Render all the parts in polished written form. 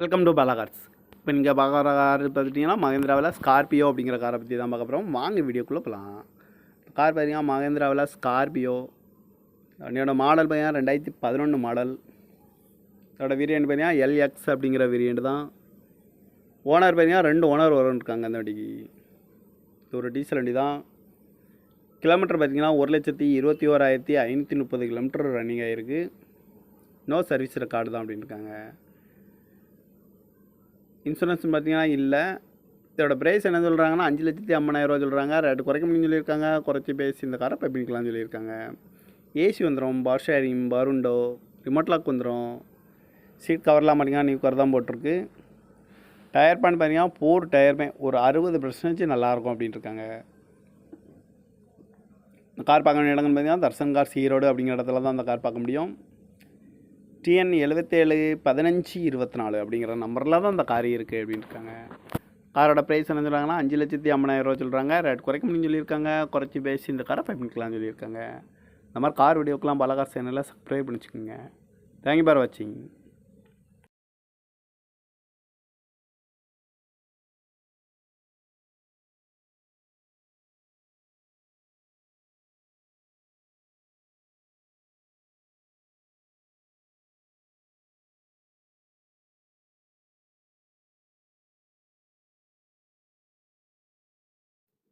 Welcome to Bala cars. இப்போ நீங்கள் பார்க்குற கார் பார்த்துட்டிங்கன்னா மகேந்திராவில் ஸ்கார்பியோ அப்படிங்கிற காரை பற்றி தான் பார்க்க போகிறோம். வாங்க வீடியோக்குள்ளே போகலாம். கார் பார்த்தீங்கன்னா மகேந்திராவில் ஸ்கார்பியோ. என்னோட மாடல் பார்த்தீங்கன்னா 2011 மாடல். அதோட வேரியண்ட் பார்த்தீங்கன்னா LX அப்படிங்கிற வேரியண்ட் தான். ஓனர் பார்த்தீங்கன்னா 2 ஓனர் இருக்காங்க அந்த வண்டிக்கு. இது ஒரு டீசல் வண்டி தான். கிலோமீட்டர் பார்த்தீங்கன்னா 1,21,530 கிலோமீட்டர் ரன்னிங் ஆகிருக்கு. நோ சர்வீஸ் ரெக்கார்டு தான் அப்படின்னு இருக்காங்க. இன்சூரன்ஸ் பார்த்தீங்கன்னா இல்லை. இதோட ப்ரைஸ் என்ன சொல்கிறாங்கன்னா 5,50,000 சொல்கிறாங்க. ரேட்டு குறைக்க முடியும்னு சொல்லியிருக்காங்க. குறைச்சி பேசி இந்த காரை பண்ணிக்கலாம்னு சொல்லியிருக்காங்க. ஏசி வந்துடும், பவர் ஷேரிங், பருண்டோ, ரிமோட் லாக் வந்துடும். சீட் கவர்லாம் பார்த்தீங்கன்னா நியூ கவர் தான் போட்டிருக்கு. டயர் பேன் பார்த்தீங்கன்னா 4 டயருமே ஒரு 60% நல்லாயிருக்கும் அப்படின்ட்டு இருக்காங்க. இந்த கார் பார்க்க வேண்டிய இடங்கள்னு பார்த்தீங்கன்னா தர்சன் கார்ஸ் ஈரோடு அப்படிங்கிற இடத்துல தான் அந்த கார் பார்க்க முடியும். TN 77 15 24 அப்படிங்கிற நம்பரில் தான் அந்த கார் இருக்குது அப்படின்னு இருக்காங்க. காரோட ப்ரைஸ் என்ன சொல்கிறாங்கன்னா 5,50,000 சொல்கிறாங்க. ரேட் குறைக்க முடியும்னு சொல்லியிருக்காங்க. குறைச்சி பேசி இந்த காரை பண்ணிக்கலாம்னு சொல்லியிருக்காங்க. இந்த மாதிரி கார் வீடியோக்கெலாம் பாலா கார்ஸ் சேனலில் சப்ஸ்கிரைப் பண்ணிச்சுக்கோங்க. தேங்க்யூ ஃபார் வாட்சிங்.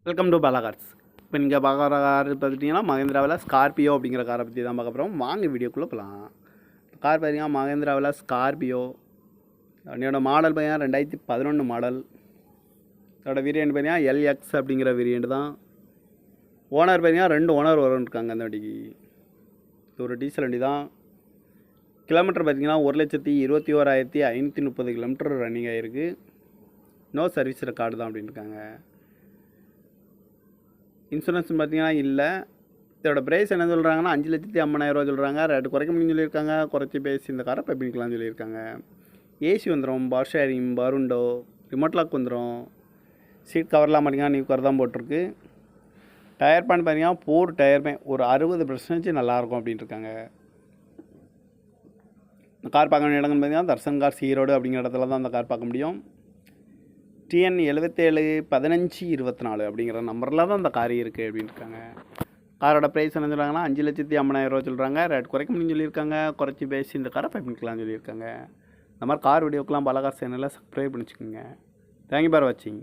Welcome to Bala cars. இப்போ நீங்கள் பார்க்குற கார் பார்த்துட்டிங்கன்னா மகேந்திராவில் ஸ்கார்பியோ அப்படிங்கிற காரை பற்றி தான் பார்க்க போகிறோம். வாங்க வீடியோக்குள்ளே போகலாம். கார் பார்த்தீங்கன்னா மகேந்திராவில் ஸ்கார்பியோ. என்னோட மாடல் பார்த்தீங்கன்னா 2011 மாடல். அதோட வேரியண்ட் பார்த்தீங்கன்னா LX அப்படிங்கிற வேரியண்ட் தான். ஓனர் பார்த்தீங்கன்னா 2 ஓனர் இருக்காங்க அந்த வண்டிக்கு. இது ஒரு டீசல் வண்டி தான். கிலோமீட்டர் பார்த்தீங்கன்னா 1,21,530 கிலோமீட்டர் ரன்னிங் ஆகிருக்கு. நோ சர்வீஸ் ரெக்கார்டு தான் அப்படின்னு இருக்காங்க. இன்சூரன்ஸ் பார்த்தீங்கன்னா இல்லை. இதோட ப்ரைஸ் என்ன சொல்கிறாங்கன்னா 5,50,000 சொல்கிறாங்க. ரேட்டு குறைக்க முடியும்னு சொல்லியிருக்காங்க. குறைச்சி பேசி இந்த காரை பண்ணிக்கலாம்னு சொல்லியிருக்காங்க. ஏசி வந்துடும், பவர் ஷேரிங், பருண்டோ, ரிமோட் லாக் வந்துடும். சீட் கவர்லாம் பார்த்தீங்கன்னா நியூ கவர் தான் போட்டிருக்கு. டயர் பேன் பார்த்தீங்கன்னா 4 டயருமே ஒரு 60% நல்லாயிருக்கும் அப்படின்ட்டு இருக்காங்க. இந்த கார் பார்க்க வேண்டிய இடங்கள்னு பார்த்தீங்கன்னா தர்சன் கார்ஸ் ஈரோடு அப்படிங்கிற இடத்துல தான் அந்த கார் பார்க்க முடியும். TN 77 15 24 அப்படிங்கிற நம்பரில் தான் அந்த கார் இருக்குது அப்படின்னு இருக்காங்க. காரோட ப்ரைஸ் என்ன சொல்கிறாங்கன்னா 5,50,000 சொல்கிறாங்க. ரேட் குறைக்க முடியும்னு சொல்லியிருக்காங்க. குறைச்சி பேசி இந்த காரை பண்ணிக்கலாம்னு சொல்லியிருக்காங்க. இந்த மாதிரி கார் வீடியோக்கெலாம் பாலா கார்ஸ் சேனலில் சப்ஸ்கிரைப் பண்ணிச்சுக்கோங்க. தேங்க்யூ ஃபார் வாட்சிங்.